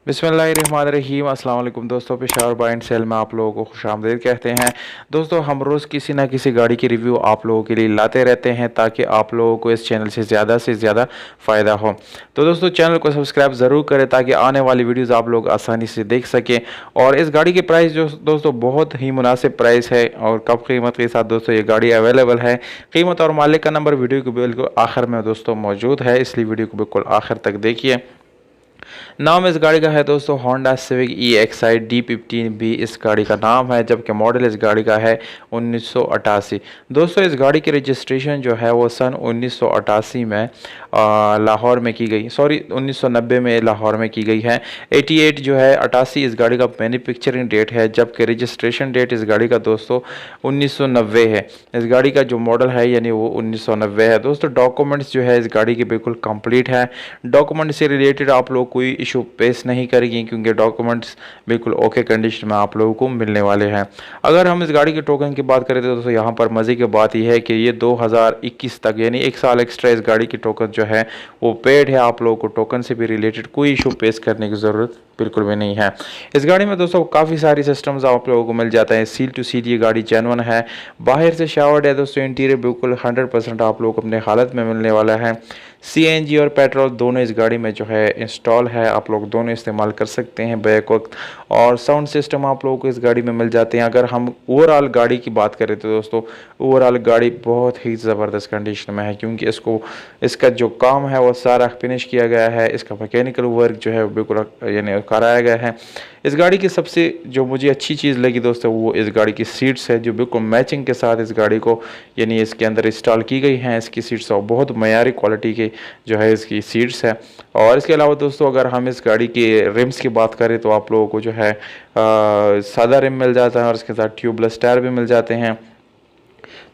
बिस्मिल्लाहिर्रहमानिर्रहीम। अस्सलाम वालेकुम दोस्तों, पेशावर बाय एंड सेल में आप लोगों को खुशामदीद कहते हैं। दोस्तों, हम रोज़ किसी ना किसी गाड़ी की रिव्यू आप लोगों के लिए लाते रहते हैं ताकि आप लोगों को इस चैनल से ज़्यादा फ़ायदा हो। तो दोस्तों, चैनल को सब्सक्राइब ज़रूर करें ताकि आने वाली वीडियोज़ आप लोग आसानी से देख सकें। और इस गाड़ी की प्राइस जो दोस्तों बहुत ही मुनासिब प्राइस है और कम कीमत के साथ दोस्तों ये गाड़ी अवेलेबल है। कीमत और मालिक का नंबर वीडियो के बिल्कुल आखिर में दोस्तों मौजूद है, इसलिए वीडियो को बिल्कुल आखिर तक देखिए। नाम इस गाड़ी का है दोस्तों होंडा सिविक EXI D15B इस गाड़ी का नाम है, जबकि मॉडल इस गाड़ी का है 1988। दोस्तों, इस गाड़ी की रजिस्ट्रेशन जो है वो सन 1988 में लाहौर में की गई, सॉरी 1990 में लाहौर में की गई है। 88 जो है 88 इस गाड़ी का मैन्युफैक्चरिंग डेट है, जबकि रजिस्ट्रेशन डेट इस गाड़ी का दोस्तों 1990 है। इस गाड़ी का जो मॉडल है यानी वो 1990 है। दोस्तों, डॉक्यूमेंट्स जो है इस गाड़ी के बिल्कुल कंप्लीट है। डॉक्यूमेंट से रिलेटेड आप लोग कोई इशू फेस नहीं करेंगे क्योंकि डॉक्यूमेंट्स बिल्कुल ओके कंडीशन में आप लोगों को मिलने वाले हैं। अगर हम इस गाड़ी के टोकन की बात करें तो दोस्तों यहाँ पर मज़े की बात यह है कि ये 2021 तक यानी 1 साल एक्स्ट्रा इस गाड़ी की टोकन जो है वो पेड है। आप लोगों को टोकन से भी रिलेटेड कोई इशू फेस करने की ज़रूरत बिल्कुल भी नहीं है। इस गाड़ी में दोस्तों काफ़ी सारी सिस्टम्स आप लोगों को मिल जाता है। सील टू सील ये गाड़ी जेन्युइन है। बाहर से शावर्ड है दोस्तों। इंटीरियर बिल्कुल 100% आप लोगों को अपने हालत में मिलने वाला है। CNG और पेट्रोल दोनों इस गाड़ी में जो है इंस्टॉल है, आप लोग दोनों इस्तेमाल कर सकते हैं बैक वक्त। और साउंड सिस्टम आप लोगों को इस गाड़ी में मिल जाते हैं। अगर हम ओवरऑल गाड़ी की बात करें तो दोस्तों ओवरऑल गाड़ी बहुत ही ज़बरदस्त कंडीशन में है, क्योंकि इसका जो काम है वो सारा फिनिश किया गया है। इसका मैकेनिकल वर्क जो है वो बिल्कुल यानी कराया गया है। इस गाड़ी की सबसे जो मुझे अच्छी चीज़ लगी दोस्तों वो इस गाड़ी की सीट्स है, जो बिल्कुल मैचिंग के साथ इस गाड़ी को यानी इसके अंदर इंस्टॉल की गई हैं। इसकी सीट्स और बहुत मयारी क्वालिटी की जो है इसकी सीट्स है। और इसके अलावा दोस्तों अगर हम इस गाड़ी के रिम्स की बात करें तो आप लोगों को जो है सादा रिम मिल जाता है और इसके साथ ट्यूबलेस टायर भी मिल जाते हैं।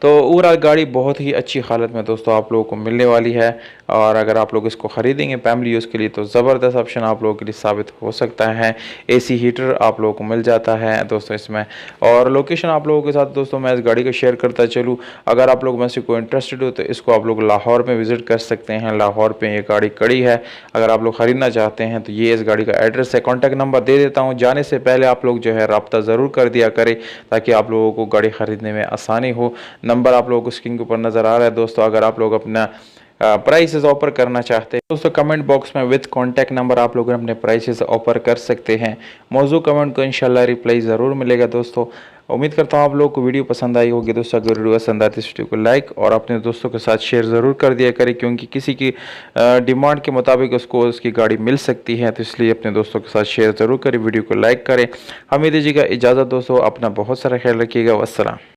तो ओवरऑल गाड़ी बहुत ही अच्छी हालत में दोस्तों आप लोगों को मिलने वाली है। और अगर आप लोग इसको ख़रीदेंगे फैमिली यूज़ के लिए तो ज़बरदस्त ऑप्शन आप लोगों के लिए साबित हो सकता है। AC हीटर आप लोगों को मिल जाता है दोस्तों इसमें। और लोकेशन आप लोगों के साथ दोस्तों मैं इस गाड़ी को शेयर करता चलूँ। अगर आप लोग में से कोई इंटरेस्टेड हो तो इसको आप लोग लाहौर में विज़िट कर सकते हैं। लाहौर पर ये गाड़ी खड़ी है। अगर आप लोग ख़रीदना चाहते हैं तो ये इस गाड़ी का एड्रेस है। कॉन्टैक्ट नंबर दे देता हूँ। जाने से पहले आप लोग जो है रब्ता ज़रूर कर दिया करें ताकि आप लोगों को गाड़ी ख़रीदने में आसानी हो। नंबर आप लोगों को स्क्रीन के ऊपर नज़र आ रहा है दोस्तों। अगर आप लोग अपना प्राइसेस ऑफर करना चाहते हैं दोस्तों कमेंट बॉक्स में विद कॉन्टैक्ट नंबर आप लोग अपने प्राइसेस ऑफर कर सकते हैं। मौजूद कमेंट को इंशाल्लाह रिप्लाई ज़रूर मिलेगा दोस्तों। उम्मीद करता हूँ आप लोगों को वीडियो पसंद आई होगी दोस्तों। अगर वीडियो पसंद आती है इस वीडियो को लाइक और अपने दोस्तों के साथ शेयर ज़रूर कर दिया करें, क्योंकि किसी की डिमांड के मुताबिक उसको उसकी गाड़ी मिल सकती है, तो इसलिए अपने दोस्तों के साथ शेयर ज़रूर करें, वीडियो को लाइक करें। हमें दीजिएगा इजाज़त दोस्तों। अपना बहुत सारा ख्याल रखिएगा। वस्सलाम।